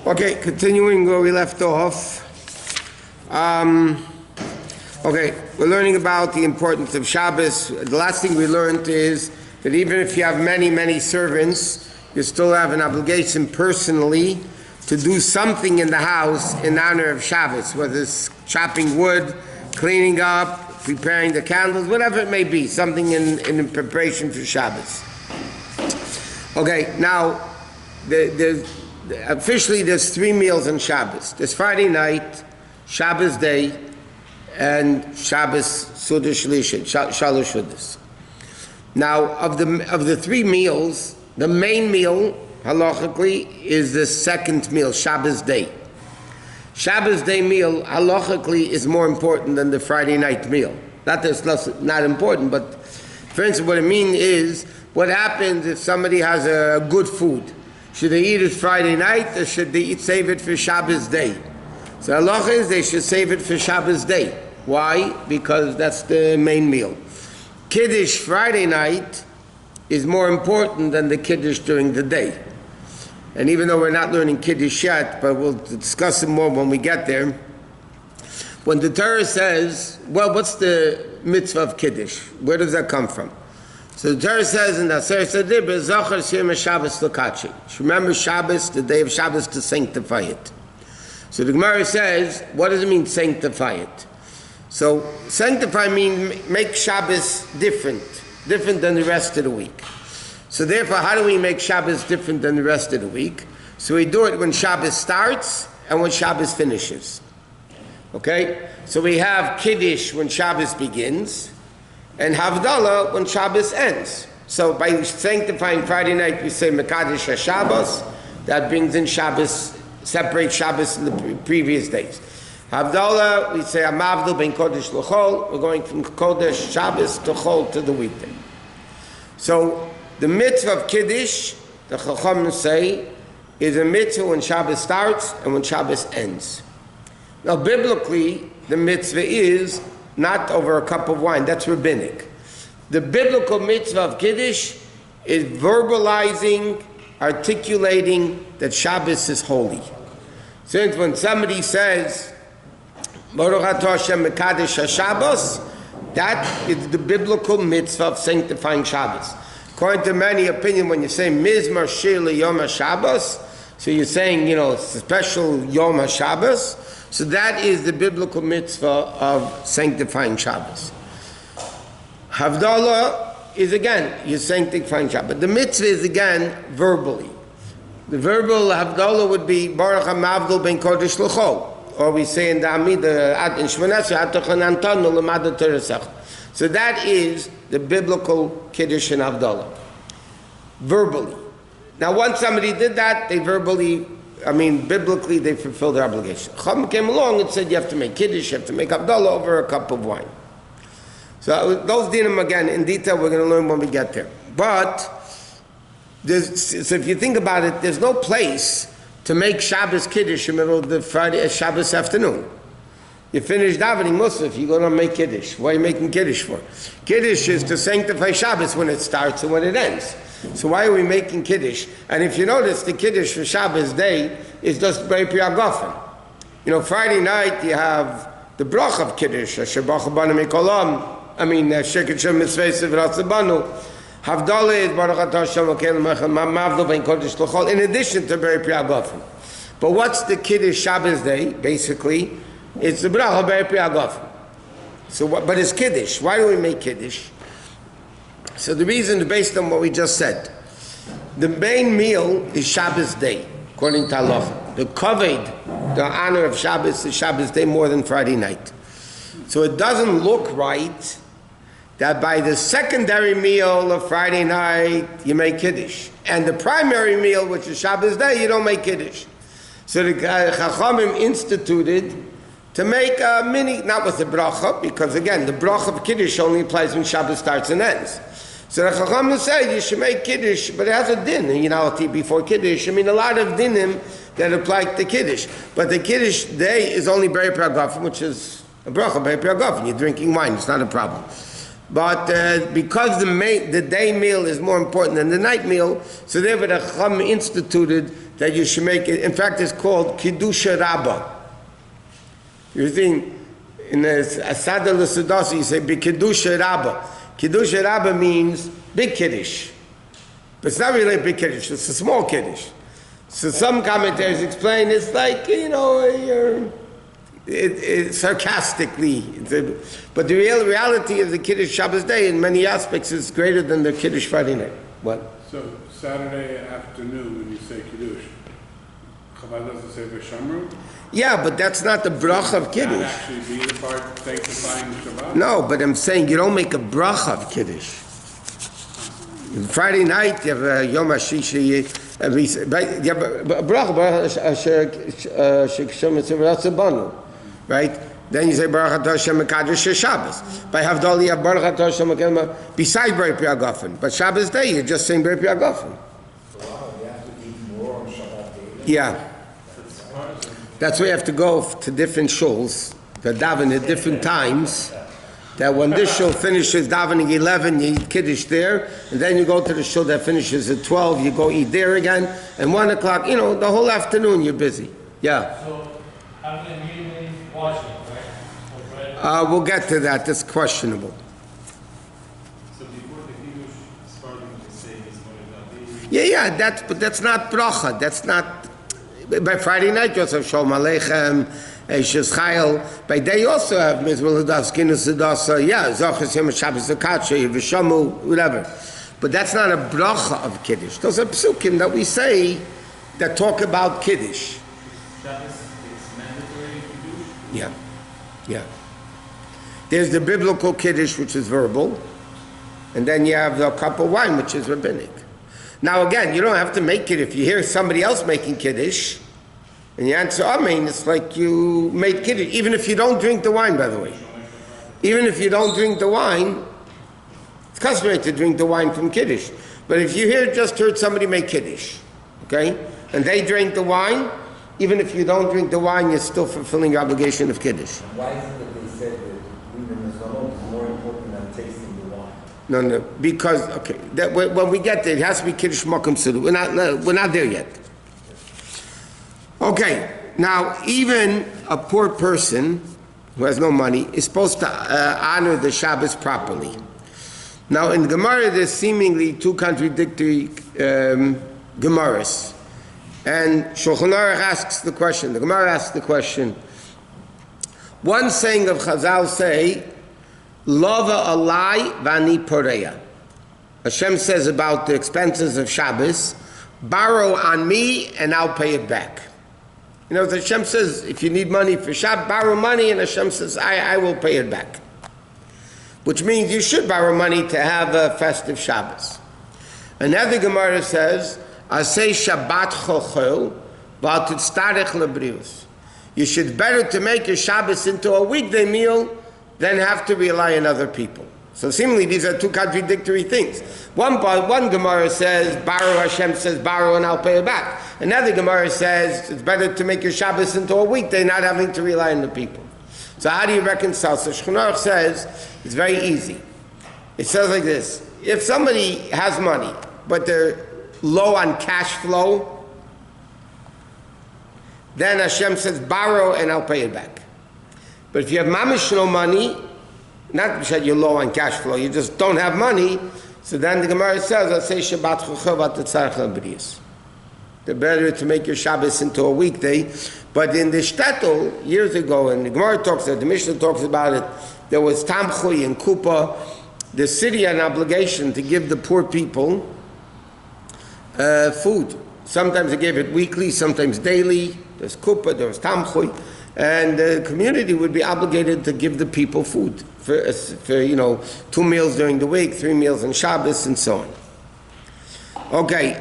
Okay, continuing where we left off. Okay, we're learning about the importance of Shabbos. The last thing we learned is that even if you have many, many servants, you still have an obligation personally to do something in the house in honor of Shabbos, whether it's chopping wood, cleaning up, preparing the candles, whatever it may be, something in preparation for Shabbos. Okay, now, officially there's 3 meals on Shabbos. There's Friday night, Shabbos day, and Shabbos Suda Shalisha, Shalosh Shudas. Now, of the 3 meals, the main meal, halachically, is the second meal, Shabbos day. Shabbos day meal, halachically, is more important than the Friday night meal. Not that it's not important, but for instance, what I mean is, what happens if somebody has a good food? Should they eat it Friday night, or should they save it for Shabbos day? So halacha is they should save it for Shabbos day. Why? Because that's the main meal. Kiddush Friday night is more important than the Kiddush during the day. And even though we're not learning Kiddush yet, but we'll discuss it more when we get there. When the Torah says, well, what's the mitzvah of Kiddush? Where does that come from? So the Torah says in the Aseret Sadibah, Zachar Shema Shabbos L'Kachi. Remember Shabbos, the day of Shabbos, to sanctify it. So the Gemara says, what does it mean, sanctify it? So sanctify means make Shabbos different than the rest of the week. So therefore, how do we make Shabbos different than the rest of the week? So we do it when Shabbos starts and when Shabbos finishes. Okay? So we have Kiddush when Shabbos begins, and Havdalah when Shabbos ends. So by sanctifying Friday night, we say Mekadesh HaShabbos. That brings in Shabbos, separates Shabbos in the previous days. Havdalah, we say Amavdul ben Kodesh l'Chol. We're going from Kodesh Shabbos to Chol to the weekday. So the mitzvah of Kiddush, the Chacham say, is a mitzvah when Shabbos starts and when Shabbos ends. Now biblically, the mitzvah is not over a cup of wine. That's rabbinic. The biblical mitzvah of Kiddush is verbalizing, articulating that Shabbos is holy. Since when somebody says, Baruch Atah Hashem Mekadesh HaShabbos, that is the biblical mitzvah of sanctifying Shabbos. According to many opinion, when you say Mizmar Shir Yom HaShabbos, so you're saying, it's a special Yom HaShabbos, so that is the biblical mitzvah of sanctifying Shabbos. Havdalah is again, you're sanctifying Shabbos. The mitzvah is again verbally. The verbal Havdalah would be Baruch HaMavdul ben Kodesh L'Chol. Or we say in the Amidah, in Shmonesra, Atochan Antonu L'Mada Teresach. So that is the biblical Kiddush and Havdalah. Verbally. Now once somebody did that, they biblically they fulfilled their obligation. Chacham came along and said you have to make Kiddush, you have to make Havdalah over a cup of wine. So those dinim again, in detail, we're going to learn when we get there. But, so if you think about it, there's no place to make Shabbos Kiddush in the middle of the Friday, Shabbos afternoon. You finish davening Musaf, you go to make Kiddush. What are you making Kiddush for? Kiddush is to sanctify Shabbos when it starts and when it ends. So why are we making Kiddush? And if you notice, the Kiddush for Shabbos day is just very priyagofen. Friday night you have the brach of Kiddush, Shabbat Rabbonim Lubavitch, Sheket Shem Mitzvah V'Ratzabanu. Havdalah is Baruch Atah Hashem Elokeinu Melech Mavdul ben Kodesh L'Chol, in addition to very priyagofen. But what's the Kiddush Shabbos day? Basically, it's the bracha very priyagofen. So, but it's Kiddush. Why do we make Kiddush? So the reason is based on what we just said. The main meal is Shabbos day, according to halacha. The kavod, the honor of Shabbos, is Shabbos day more than Friday night. So it doesn't look right that by the secondary meal of Friday night, you make Kiddush. And the primary meal, which is Shabbos day, you don't make Kiddush. So the Chachamim instituted to make a mini, not with the bracha, because again, the bracha of Kiddush only applies when Shabbos starts and ends. So the Chachamim say you should make Kiddush, but it has a din, before Kiddush. A lot of dinim that apply to Kiddush. But the Kiddush day is only Beri Pragafen, which is a bracha, Beri Pragafen. You're drinking wine, it's not a problem. But because the day meal is more important than the night meal, so therefore the Chacham instituted that you should make it. In fact, it's called Kiddusha Rabbah. You think in the Asada L'Sudasi, you say B'Kiddusha Rabbah. Kiddusha Rabbah means big Kiddush. But it's not really a big Kiddush, it's a small Kiddush. So some commentators explain it's like, sarcastically. But the reality of the Kiddush Shabbos day in many aspects is greater than the Kiddush Friday night. What? So Saturday afternoon when you say Kiddush, Chabad doesn't say V'Shamru? Yeah, but that's not the bracha of Kiddush. Not actually be the part sanctifying Shabbat? No, but I'm saying you don't make a bracha of Kiddush. Friday night you have Yom HaShishi, you have a bracha, right? Then you say Baruch Atah Hashem Mekadosh Shabbos. By Havdalah you have Baruch Atah Hashem Mekadosh besides Berei Pri Hagafen. But Shabbos day you're just saying Berei Pri Hagafen. Yeah. That's why you have to go to different shuls, to daven at different times. That when this shul finishes davening 11, you eat Kiddush there, and then you go to the shul that finishes at 12, you go eat there again, and 1 o'clock, the whole afternoon you're busy. Yeah. So, after immediately washing, right? We'll get to that, that's questionable. So before the Kiddush starting to say it's going to be... Yeah, that's not bracha, that's not... By Friday night, you also have Shalom Aleichem, Eishes Chayil. By day, you also have Mizvah L'das, Kinus L'das, Zochas Yom Shabbos Akatshe, V'Shamu, whatever. But that's not a bracha of Kiddush. Those are psukim that we say that talk about Kiddush. Shabbos is mandatory Kiddush? Yeah. There's the biblical Kiddush, which is verbal, and then you have the cup of wine, which is rabbinic. Now again, you don't have to make it. If you hear somebody else making Kiddush, and you answer Amen, it's like you made Kiddush. Even if you don't drink the wine, by the way. Even if you don't drink the wine, it's customary to drink the wine from Kiddush. But if you just heard somebody make Kiddush, okay, and they drank the wine, even if you don't drink the wine, you're still fulfilling your obligation of Kiddush. Why is it that they said that reading the Zalot is more important than tasting the wine? No, because, when we get there, it has to be Kiddush Makom Sudu. We're not there yet. Okay, now, even a poor person who has no money is supposed to honor the Shabbos properly. Now, in the Gemara, there's seemingly two contradictory Gemaras. And Shulchan Aruch asks the question, the Gemara asks the question, one saying of Chazal say, Lova alai vani poreya. Hashem says about the expenses of Shabbos, borrow on me and I'll pay it back. Hashem says, if you need money for Shabbos, borrow money, and Hashem says, I will pay it back. Which means you should borrow money to have a festive Shabbos. Another Gemara says, Asay Shabbat chochel, v'al lebrius. You should better to make your Shabbos into a weekday meal than have to rely on other people. So seemingly these are two contradictory things. One Gemara says, borrow, Hashem says, borrow and I'll pay it back. Another Gemara says, it's better to make your Shabbos into a weekday, not having to rely on the people. So how do you reconcile? So Shulchan Aruch says, it's very easy. It says like this, if somebody has money, but they're low on cash flow, then Hashem says, borrow and I'll pay it back. But if you have mamish no money, not because you're low on cash flow, you just don't have money, so then the Gemara says, I say Shabbat chochav atetzarech lebrius. The better to make your Shabbos into a weekday. But in the shtetl, years ago, and the Gemara talks about it, the Mishnah talks about it, there was tamchui and kupa. The city had an obligation to give the poor people food. Sometimes they gave it weekly, sometimes daily. There's kupa, there was tamchui. And the community would be obligated to give the people food for 2 meals during the week, 3 meals on Shabbos, and so on. Okay,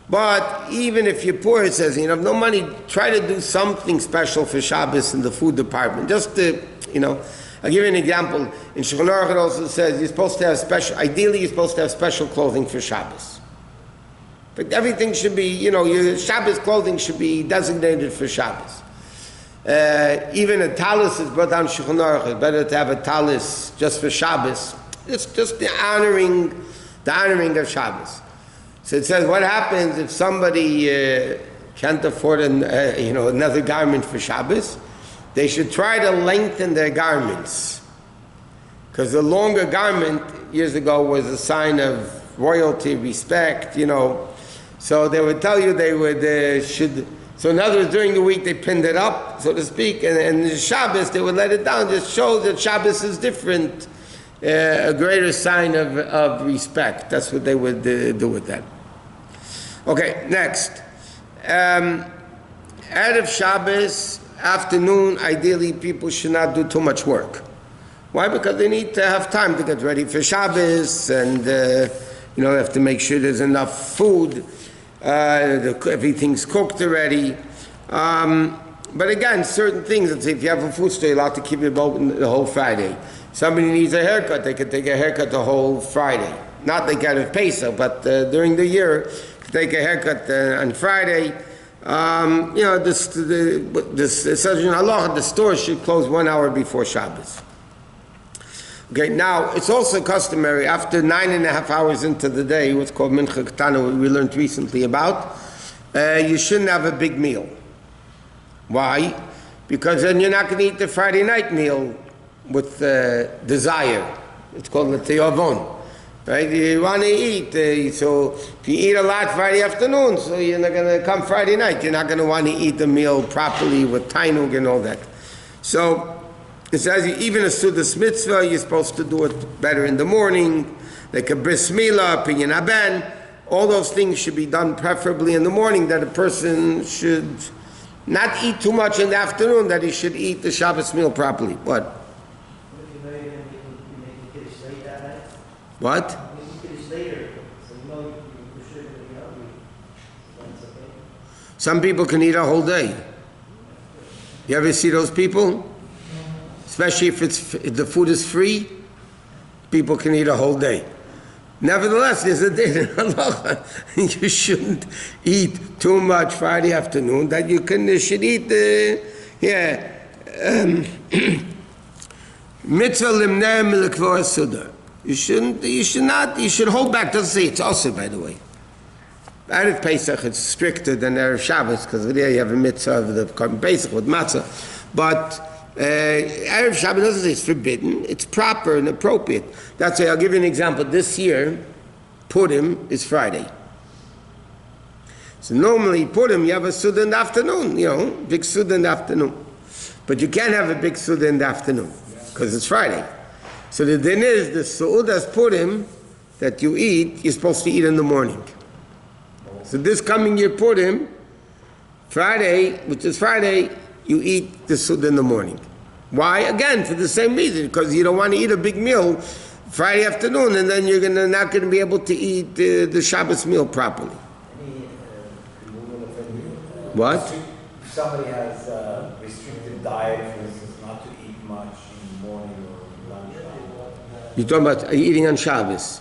but even if you're poor, it says, you have no money, try to do something special for Shabbos in the food department. Just to, I'll give you an example. In Shulchan Aruch it also says you're supposed to have ideally you're supposed to have special clothing for Shabbos. But everything should be, your Shabbos clothing should be designated for Shabbos. Even a talis is brought down Shulchan Aruch. It's better to have a talis just for Shabbos. It's just the honoring of Shabbos. So it says, what happens if somebody can't afford another garment for Shabbos? They should try to lengthen their garments. Because the longer garment, years ago, was a sign of royalty, respect, So they would tell you they would, so in other words, during the week they pinned it up, so to speak, and the Shabbos they would let it down, just shows that Shabbos is different, a greater sign of respect. That's what they would do with that. Okay, next. Erev Shabbos, afternoon, ideally people should not do too much work. Why? Because they need to have time to get ready for Shabbos, and they have to make sure there's enough food, everything's cooked already. But again, certain things, let's say if you have a food store, you're allowed to keep it open the whole Friday. Somebody needs a haircut, they could take a haircut the whole Friday. Not like out of Pesach, but during the year, take a haircut on Friday. This says in halacha, the store should close 1 hour before Shabbos. Okay, now it's also customary after 9.5 hours into the day, what's called mincha ketana, what we learned recently about, you shouldn't have a big meal. Why? Because then you're not going to eat the Friday night meal with desire. It's called the te'avon. Right? You want to eat, so if you eat a lot Friday afternoon, so you're not going to come Friday night. You're not going to want to eat the meal properly with tainug and all that. So it says even a sudas mitzvah, you're supposed to do it better in the morning, like a bris milah, pinyan aben. All those things should be done preferably in the morning, that a person should not eat too much in the afternoon, that he should eat the Shabbos meal properly. What? What? Some people can eat a whole day. You ever see those people? Especially if the food is free, people can eat a whole day. Nevertheless, there's a day in halacha. You shouldn't eat too much Friday afternoon, that you should eat mitzvah limner milakvor suda. You should hold back. Doesn't say it's also, by the way. Erev Pesach, it's stricter than Erev Shabbos, because there you have a mitzvah of the Korban Pesach with matzah. But Erev Shabbos doesn't say it's forbidden. It's proper and appropriate. That's why I'll give you an example. This year, Purim is Friday. So normally, Purim, you have a Suda in the afternoon, big Suda in the afternoon. But you can't have a big Suda in the afternoon, because it's Friday. So the din is, the Su'udas Purim that you eat, you're supposed to eat in the morning. So this coming year Purim, Friday, which is Friday, you eat the Suda in the morning. Why? Again, for the same reason, because you don't want to eat a big meal Friday afternoon, and then you're not going to be able to eat the Shabbos meal properly. What? If somebody has a restricted diet, for instance, not to eat much in the morning or lunchtime. You're talking about eating on Shabbos.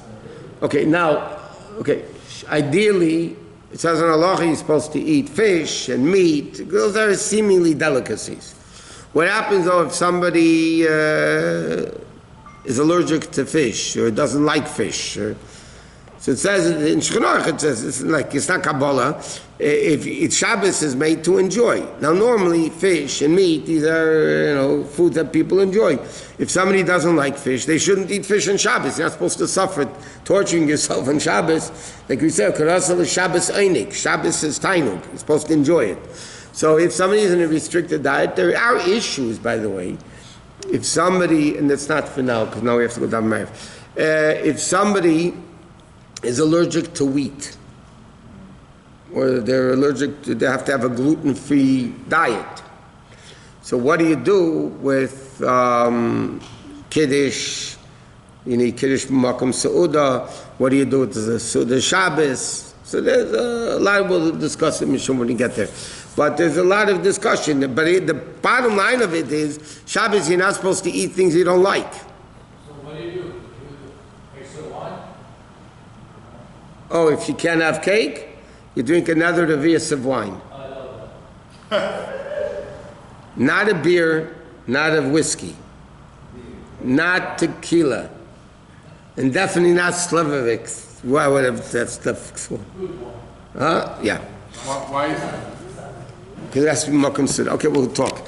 Okay, ideally, it says in halacha you're supposed to eat fish and meat. Those are seemingly delicacies. What happens though if somebody is allergic to fish or doesn't like fish? So it says in Shulchan, it says it's not Kabbalah. If Shabbos is made to enjoy. Now normally fish and meat, these are foods that people enjoy. If somebody doesn't like fish, they shouldn't eat fish on Shabbos. You're not supposed to suffer torturing yourself on Shabbos. Like we said, Karasal is Shabbos Einik. Shabbos is Tainug. You're supposed to enjoy it. So if somebody is in a restricted diet, there are issues, by the way. If somebody, and that's not for now, because now we have to go down my if somebody is allergic to wheat, or they have to have a gluten-free diet. So what do you do with Kiddush? You need Kiddush Makom Seudah. What do you do with the Seudah Shabbos? So there's a lot, we'll discuss it when we get there. But there's a lot of discussion. But the bottom line of it is, Shabbos, you're not supposed to eat things you don't like. So what do you do? Take some wine? Oh, if you can't have cake, you drink another revius of wine. I love that. Not a beer, not a whiskey, not tequila, and definitely not Slivovitz, Why would have that stuff for? Huh? Yeah. Why is that? Because that's more considered. Okay, we'll talk.